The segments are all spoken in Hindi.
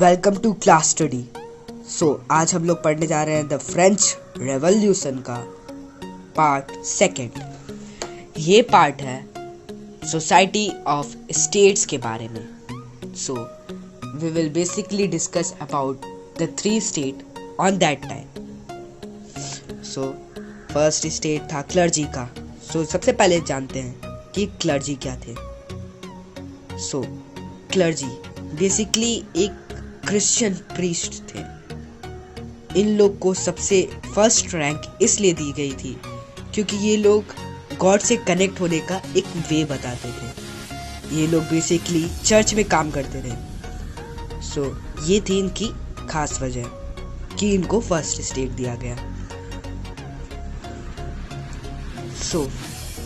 Welcome to class study. आज हम लोग पढ़ने जा रहे हैं द फ्रेंच रेवोल्यूशन का पार्ट सेकेंड। ये पार्ट है सोसाइटी ऑफ स्टेट्स के बारे में। We will basically discuss about the 3 state on that time. First state था क्लर्जी का। सबसे पहले जानते हैं कि क्लर्जी क्या थे। क्लर्जी बेसिकली एक क्रिश्चियन प्रीस्ट थे। इन लोग को सबसे फर्स्ट रैंक इसलिए दी गई थी क्योंकि ये लोग गॉड से कनेक्ट होने का एक वे बताते थे। ये लोग बेसिकली चर्च में काम करते थे। ये थी इनकी खास वजह कि इनको फर्स्ट स्टेट दिया गया।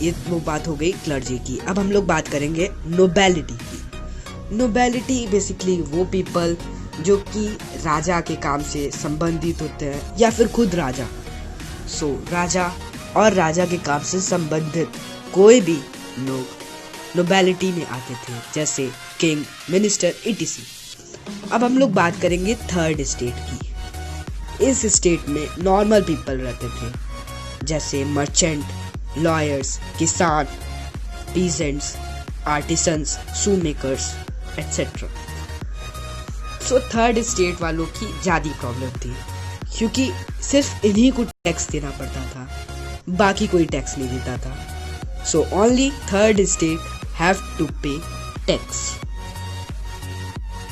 ये वो बात हो गई क्लर्जी की। अब हम लोग बात करेंगे नोबेलिटी की। नोबेलिटी बेसिकली वो पीपल जो कि राजा के काम से संबंधित होते हैं या फिर खुद राजा। राजा और राजा के काम से संबंधित कोई भी लोग नोबेलिटी में आते थे, जैसे किंग, मिनिस्टर etc। अब हम लोग बात करेंगे थर्ड स्टेट की। इस स्टेट में नॉर्मल पीपल रहते थे, जैसे मर्चेंट, लॉयर्स, किसान, पीजेंट्स, आर्टिसंस, शू मेकर्स etc। थर्ड स्टेट वालों की ज़्यादा प्रॉब्लम थी क्योंकि सिर्फ इन्हीं को टैक्स देना पड़ता था, बाकी कोई टैक्स नहीं देता था। Only third state have to pay tax.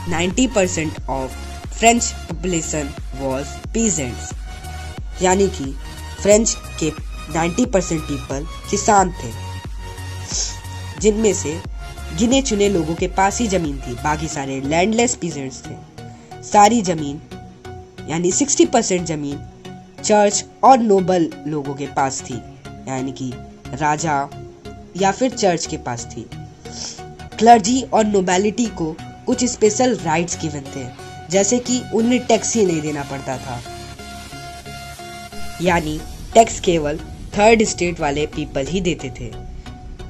90% of French population was peasants, यानी कि फ्रेंच के 90% पीपल किसान थे, जिनमें से गिने चुने लोगों के पास ही जमीन थी, बाकी सारे लैंडलेस पीजेंट्स थे। सारी जमीन यानी 60% जमीन चर्च और नोबल लोगों के पास थी, यानी कि राजा या फिर चर्च के पास थी। क्लर्जी और नोबेलिटी को कुछ स्पेशल राइट्स गिवन थे, जैसे कि उन्हें टैक्स ही नहीं देना पड़ता था, यानी टैक्स केवल थर्ड स्टेट वाले पीपल ही देते थे।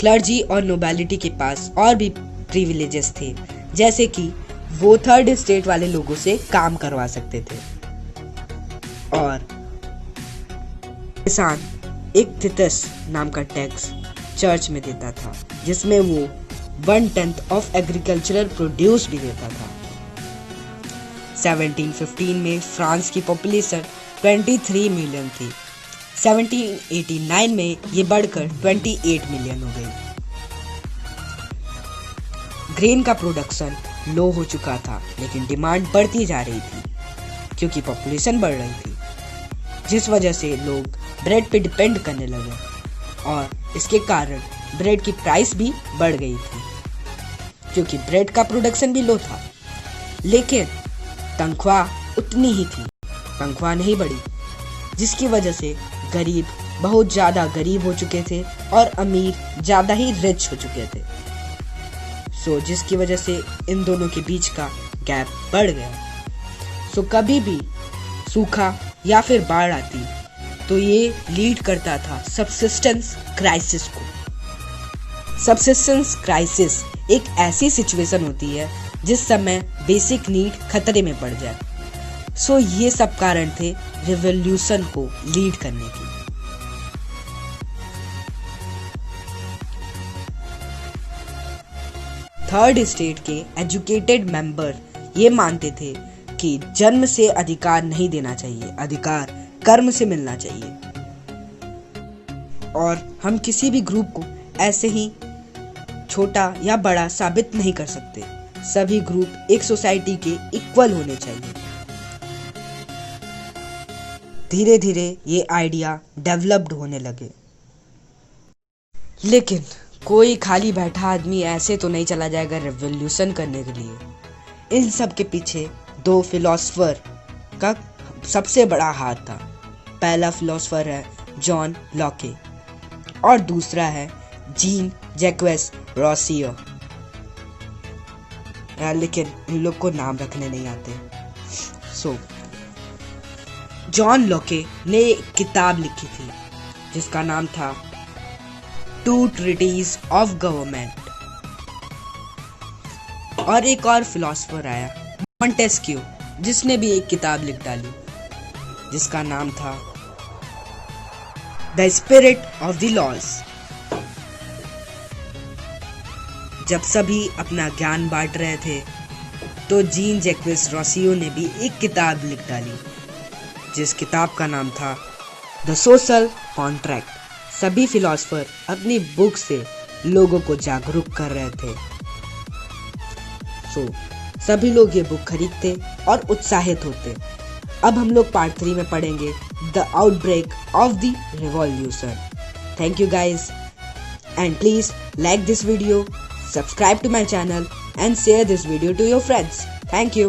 क्लर्जी और नोबेलिटी के पास और भी प्रिविलेजेस थे, जैसे कि वो थर्ड स्टेट वाले लोगों से काम करवा सकते थे। और किसान एक थितस नाम का टैक्स चर्च में देता था, जिसमें वो 1/10 ऑफ एग्रीकल्चरल प्रोड्यूस भी देता था। 1715 में फ्रांस की पॉपुलेशन 23 मिलियन थी। 1789 में ये बढ़कर 28 मिलियन हो गई। ग्रेन का प्रोडक्शन लो हो चुका था, लेकिन डिमांड बढ़ती जा रही थी क्योंकि पॉपुलेशन बढ़ रही थी, जिस वजह से लोग ब्रेड पे डिपेंड करने लगे और इसके कारण ब्रेड की प्राइस भी बढ़ गई थी क्योंकि ब्रेड का प्रोडक्शन भी लो था। लेकिन तनख्वाह उतनी ही थी, तनख्वाह नहीं बढ़ी, जिसकी वजह से गरीब बहुत ज़्यादा गरीब हो चुके थे और अमीर ज़्यादा ही रिच हो चुके थे। जिसकी वजह से इन दोनों के बीच का गैप बढ़ गया। कभी भी सूखा या फिर बाढ़ आती तो ये लीड करता था सबसिस्टेंस क्राइसिस को। सबसिस्टेंस क्राइसिस एक ऐसी सिचुएशन होती है जिस समय बेसिक नीड खतरे में पड़ जाए। ये सब कारण थे रिवॉल्यूशन को लीड करने की। थर्ड स्टेट के एजुकेटेड मेंबर ये मानते थे कि जन्म से अधिकार नहीं देना चाहिए, अधिकार कर्म से मिलना चाहिए। और हम किसी भी ग्रुप को ऐसे ही छोटा या बड़ा साबित नहीं कर सकते। सभी ग्रुप एक सोसाइटी के इक्वल होने चाहिए। धीरे धीरे ये आइडिया डेवलप्ड होने लगे। लेकिन कोई खाली बैठा आदमी ऐसे तो नहीं चला जाएगा रेवोल्यूशन करने के लिए। इन सब के पीछे 2 फिलोसोफर का सबसे बड़ा हाथ था। पहला फिलोसोफर है जॉन लॉके और दूसरा है जीन जैक्वेस रोसियो। लेकिन इन लोग को नाम रखने नहीं आते। जॉन लॉके ने एक किताब लिखी थी जिसका नाम था 2 ट्रीटीज ऑफ गवर्नमेंट। और एक और फिलोसोफर आया मॉन्टेस्क्यू, जिसने भी एक किताब लिख डाली जिसका नाम था the spirit of the laws. जब सभी अपना ज्ञान बांट रहे थे तो जीन जैक्विस रोसियो ने भी एक किताब लिख डाली जिस किताब का नाम था द सोशल कॉन्ट्रैक्ट। सभी फिलोसोफर अपनी बुक से लोगों को जागरूक कर रहे थे। सभी लोग ये बुक खरीदते और उत्साहित होते। अब हम लोग पार्ट 3 में पढ़ेंगे the outbreak of the revolution. Thank you guys and please like this video, subscribe to my channel and share this video to your friends. Thank you.